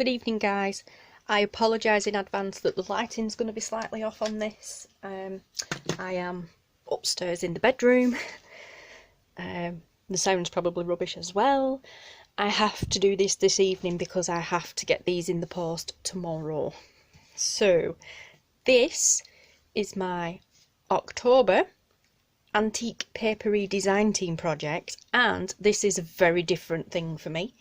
Good evening, guys. I apologise in advance that the lighting's going to be slightly off on this. I am upstairs in the bedroom. The sound's probably rubbish as well. I have to do this evening because I have to get these in the post tomorrow. So, this is my October Antique Paperie design team project, and this is a very different thing for me.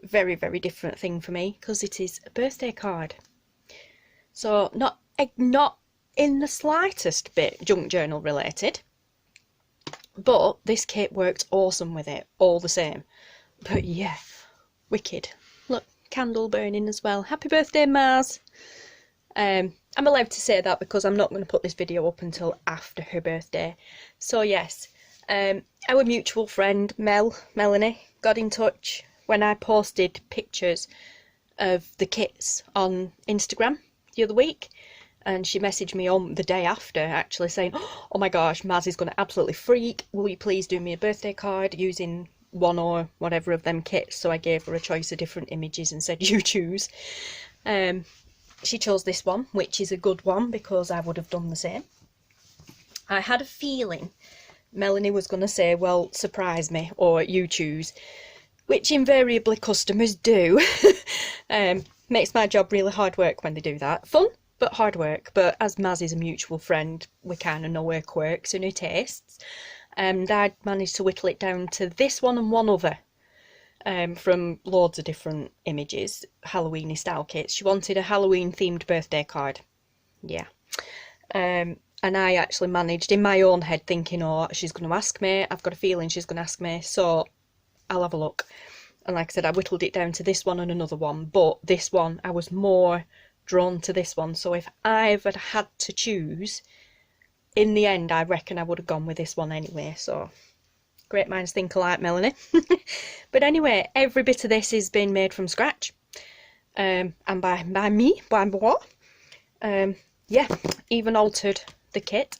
Very different thing for me because it is a birthday card. So not in the slightest bit junk journal related, but this kit worked awesome with it all the same. But yeah, wicked. Look, candle burning as well. Happy birthday, Mars. I'm allowed to say that because I'm not going to put this video up until after her birthday. So yes, our mutual friend Melanie got in touch when I posted pictures of the kits on Instagram the other week, and she messaged me on the day after actually saying, oh my gosh, Maz is going to absolutely freak, will you please do me a birthday card using one or whatever of them kits? So I gave her a choice of different images and said, you choose. She chose this one, which is a good one because I would have done the same. I had a feeling Melanie was going to say, well, surprise me, or you choose, which invariably customers do. Makes my job really hard work when they do that. Fun, but hard work. But as Maz is a mutual friend, we kind of know her quirks and her tastes. And I'd managed to whittle it down to this one and one other from loads of different images, Halloween-y style kits. She wanted a Halloween-themed birthday card. Yeah. And I actually managed, in my own head, thinking, oh, she's going to ask me. I've got a feeling she's going to ask me. So I'll have a look. And like I said, I whittled it down to this one and another one, but this one, I was more drawn to this one. So if I ever had to choose, in the end, I reckon I would have gone with this one anyway. So great minds think alike, Melanie. But anyway, every bit of this has been made from scratch. And by me, by moi. Yeah, even altered the kit.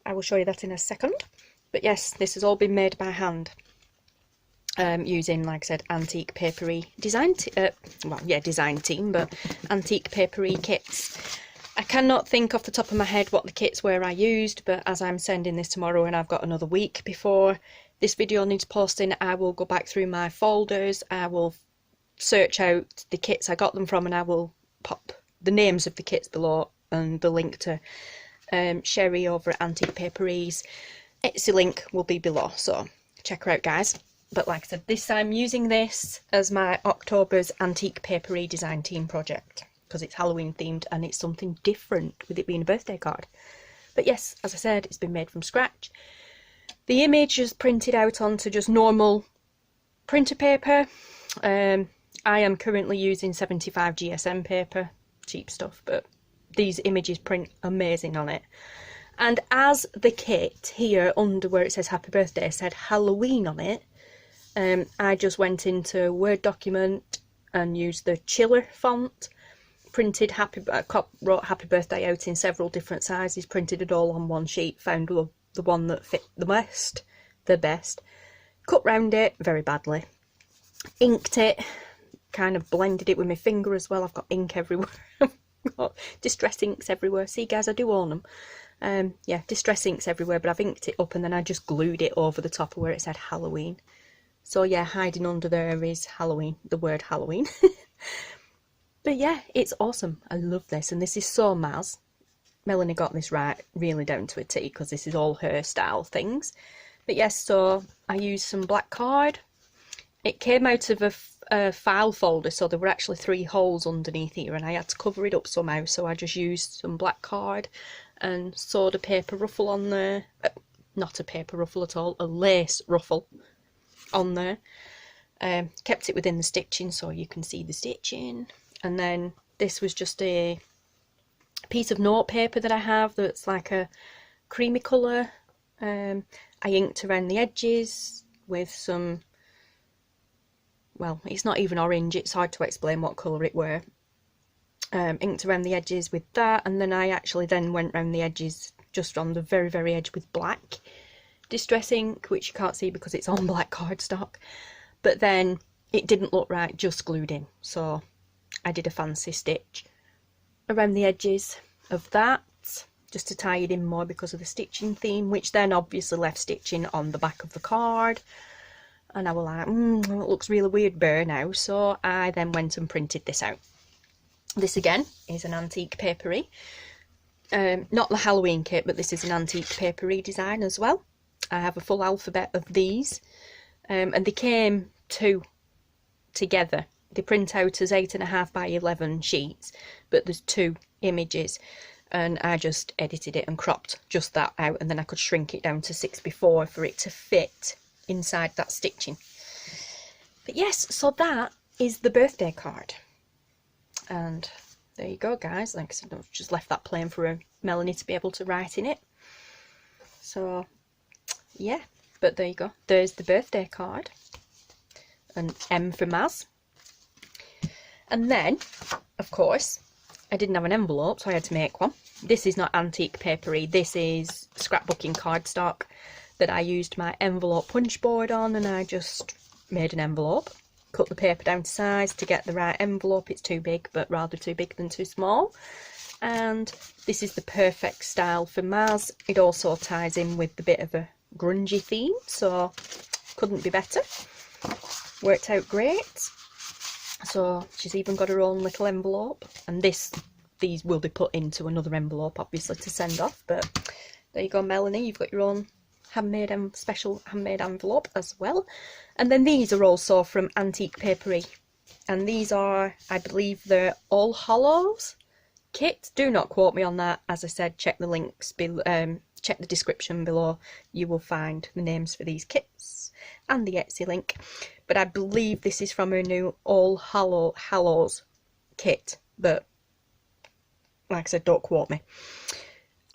I will show you that in a second. But yes, this has all been made by hand. Using, like I said, Antique Paperie design team, but Antique Paperie kits. I cannot think off the top of my head what the kits were I used, but as I'm sending this tomorrow and I've got another week before this video needs posting, I will go back through my folders, I will search out the kits I got them from, and I will pop the names of the kits below and the link to Sherry over at Antique Paperie's Etsy link will be below, so check her out, guys. But like I said, I'm using this as my October's Antique Paperie design team project because it's Halloween themed and it's something different with it being a birthday card. But yes, as I said, it's been made from scratch. The image is printed out onto just normal printer paper. I am currently using 75 GSM paper, cheap stuff, but these images print amazing on it. And as the kit here under where it says happy birthday said Halloween on it, I just went into Word document and used the Chiller font, printed wrote happy birthday out in several different sizes, printed it all on one sheet, found the one that fit the best, cut round it very badly, inked it, kind of blended it with my finger as well. I've got ink everywhere. I've got distress inks everywhere. See guys, I do own them. Yeah, distress inks everywhere, but I've inked it up and then I just glued it over the top of where it said Halloween. So yeah, hiding under there is Halloween, the word Halloween. But yeah, it's awesome. I love this, and this is so Maz. Melanie got this right, really down to a T, because this is all her style things. But yes, so I used some black card. It came out of a file folder, so there were actually 3 holes underneath here, and I had to cover it up somehow, so I just used some black card and sewed a paper ruffle on there. Not a paper ruffle at all, a lace ruffle on there. Kept it within the stitching so you can see the stitching. And then this was just a piece of note paper that I have that's like a creamy colour. I inked around the edges with some, well, it's not even orange, it's hard to explain what colour it were. Inked around the edges with that, and then I actually then went around the edges just on the very edge with black distress ink, which you can't see because it's on black cardstock, but then it didn't look right just glued in, so I did a fancy stitch around the edges of that, just to tie it in more because of the stitching theme, which then obviously left stitching on the back of the card. And I was like, it looks really weird bare now, so I then went and printed this out. This again is an antique papery. Not the Halloween kit, but this is an antique papery design as well. I have a full alphabet of these, and they came two together. They print out as 8.5 by 11 sheets, but there's 2 images, and I just edited it and cropped just that out, and then I could shrink it down to 6x4 for it to fit inside that stitching. But yes, so that is the birthday card. And there you go, guys. Like I said, I've just left that plain for Melanie to be able to write in it. So yeah, but there you go. There's the birthday card. An M for Maz. And then, of course, I didn't have an envelope, so I had to make one. This is not antique papery. This is scrapbooking cardstock that I used my envelope punch board on, and I just made an envelope. Cut the paper down to size to get the right envelope. It's too big, but rather too big than too small. And this is the perfect style for Maz. It also ties in with the bit of a grungy theme, so couldn't be better. Worked out great. So she's even got her own little envelope, and these will be put into another envelope obviously to send off. But there you go, Melanie, you've got your own handmade and special handmade envelope as well. And then these are also from Antique Paperie, and these are, I believe, they're All Hallows kit. Do not quote me on that. As I said, check the links below, check the description below. You will find the names for these kits and the Etsy link. But I believe this is from her new All Hallows kit, but like I said, don't quote me.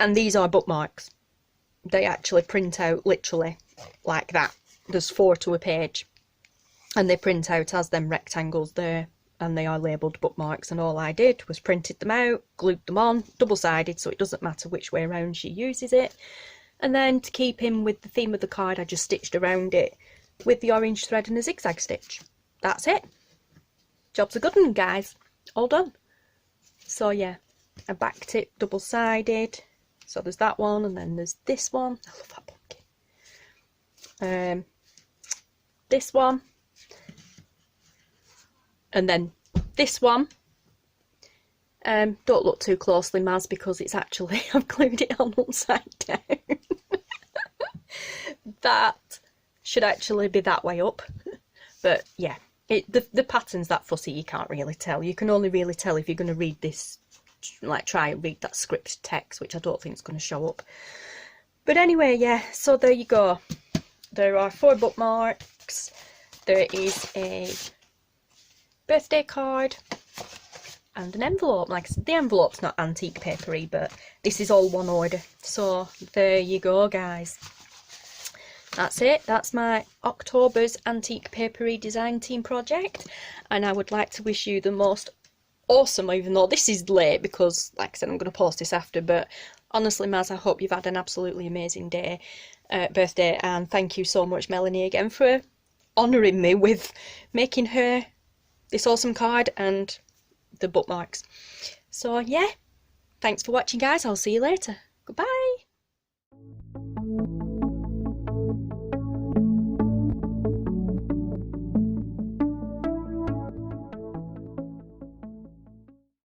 And these are bookmarks. They actually print out literally like that. There's 4 to a page, and they print out as them rectangles there, and they are labelled bookmarks. And all I did was printed them out, glued them on, double-sided, so it doesn't matter which way around she uses it. And then to keep in with the theme of the card, I just stitched around it with the orange thread and a zigzag stitch. That's it. Job's a good one, guys. All done. So yeah, I backed it double-sided. So there's that one, and then there's this one. I love that pumpkin. This one, and then this one. Don't look too closely, Maz, because it's actually, I've glued it on upside down. That should actually be that way up. But yeah, the pattern's that fussy, you can't really tell. You can only really tell if you're going to read this, like try and read that script text, which I don't think is going to show up. But anyway, yeah, so there you go. There are 4 bookmarks. There is a birthday card and an envelope. Like I said, the envelope's not antique papery, but this is all one order. So there you go, guys. That's it. That's my October's Antique Papery Design Team project, and I would like to wish you the most awesome, even though this is late because, like I said, I'm going to post this after, but honestly, Maz, I hope you've had an absolutely amazing birthday, and thank you so much, Melanie, again for honouring me with making her this awesome card and the bookmarks. So yeah, thanks for watching, guys. I'll see you later. Goodbye.